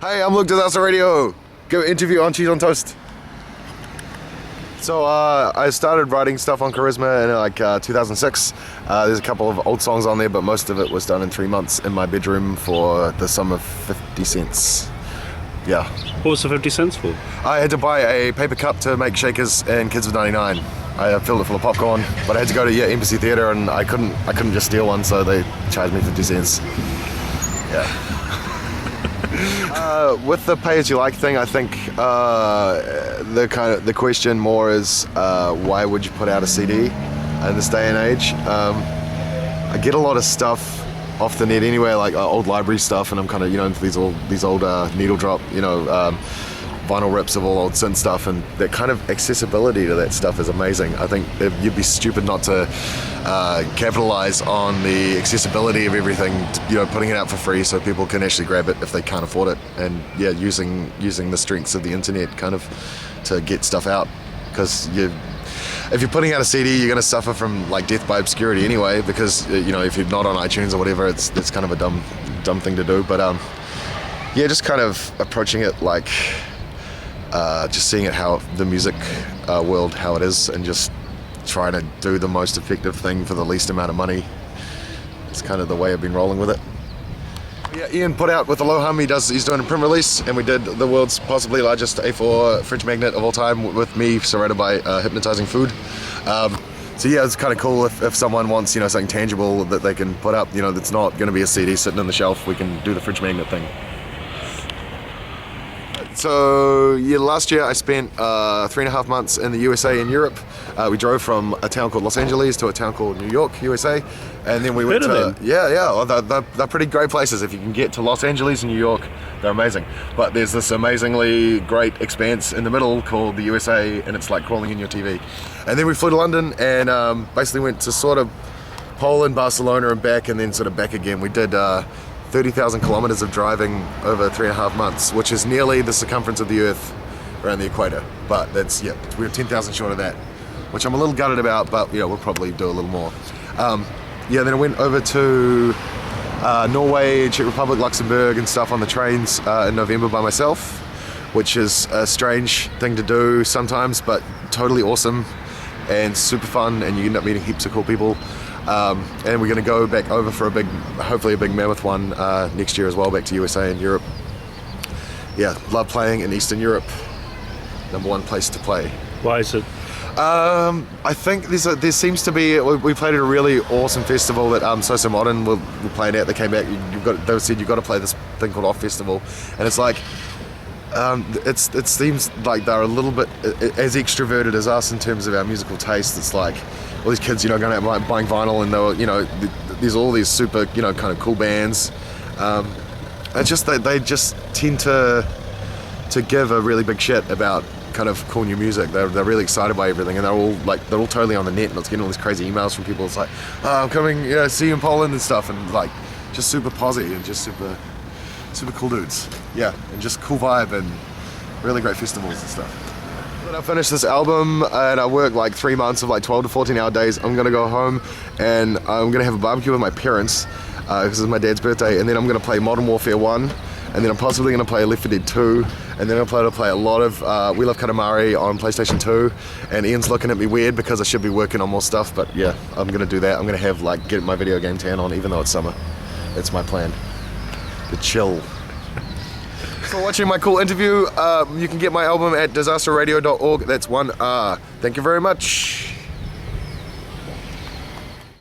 Hey, I'm Luke, Disasteradio. Go interview on Cheese on Toast. So I started writing stuff on Charisma in like 2006. There's a couple of old songs on there, but most of it was done in 3 months in my bedroom for the sum of 50 cents. Yeah. What was the 50 cents for? I had to buy a paper cup to make shakers and Kids of 99. I filled it full of popcorn, but I had to go to Embassy Theatre and I couldn't just steal one, so they charged me 50 cents. Yeah. With the pay-as-you-like thing, I think the question more is why would you put out a CD in this day and age? I get a lot of stuff off the net anyway, like old library stuff, and I'm kind of into these old needle drop, vinyl rips of all old synth stuff, and that kind of accessibility to that stuff is amazing. I think you'd be stupid not to capitalize on the accessibility of everything, putting it out for free so people can actually grab it if they can't afford it, and using the strengths of the internet kind of to get stuff out, because if you're putting out a CD, you're going to suffer from like death by obscurity anyway, because if you're not on iTunes or whatever, it's kind of a dumb thing to do. But just kind of approaching it like just seeing it how the music world how it is, and just trying to do the most effective thing for the least amount of money. It's kind of the way I've been rolling with it. Yeah, Ian put out with Aloha, he's doing a print release, and we did the world's possibly largest A4 fridge magnet of all time with me surrounded by hypnotizing food. So yeah, it's kind of cool if someone wants something tangible that they can put up, that's not going to be a CD sitting on the shelf. We can do the fridge magnet thing. So yeah, last year I spent 3.5 months in the USA and Europe. We drove from a town called Los Angeles to a town called New York, USA, and then we went to they're pretty great places. If you can get to Los Angeles and New York, they're amazing. But there's this amazingly great expanse in the middle called the USA, and it's like crawling in your TV. And then we flew to London and basically went to sort of Poland, Barcelona, and back, and then sort of back again. We did 30,000 kilometers of driving over 3.5 months, which is nearly the circumference of the Earth around the equator. But that's, we're 10,000 short of that, which I'm a little gutted about, but we'll probably do a little more. Then I went over to Norway, Czech Republic, Luxembourg and stuff on the trains in November by myself, which is a strange thing to do sometimes, but totally awesome and super fun, and you end up meeting heaps of cool people. And we're going to go back over for hopefully a big mammoth one next year as well, back to USA and Europe. Yeah, love playing in Eastern Europe. #1 place to play. Why is it? I think there seems to be. We played at a really awesome festival that So Modern were playing at. They came back. They said you've got to play this thing called Off Festival, and it's like. It seems like they're a little bit as extroverted as us in terms of our musical taste. It's like all these kids, going out buying vinyl, and there's all these super, kind of cool bands. It's just they just tend to give a really big shit about kind of cool new music. They're really excited by everything, and they're all totally on the net, and it's getting all these crazy emails from people. It's like, oh, I'm coming, see you in Poland and stuff, and like just super posy and just super cool dudes. Yeah, and just cool vibe and really great festivals and stuff. When I finish this album and I work like 3 months of like 12 to 14 hour days, I'm gonna go home and I'm gonna have a barbecue with my parents because it's my dad's birthday, and then I'm gonna play Modern Warfare 1, and then I'm possibly gonna play Left 4 Dead 2, and then I'm gonna play a lot of We Love Katamari on PlayStation 2, and Ian's looking at me weird because I should be working on more stuff, but yeah, I'm gonna do that. I'm gonna have get my video game tan on even though it's summer. That's my plan. To chill. For watching my cool interview, you can get my album at disasteradio.org. That's 1R. Thank you very much.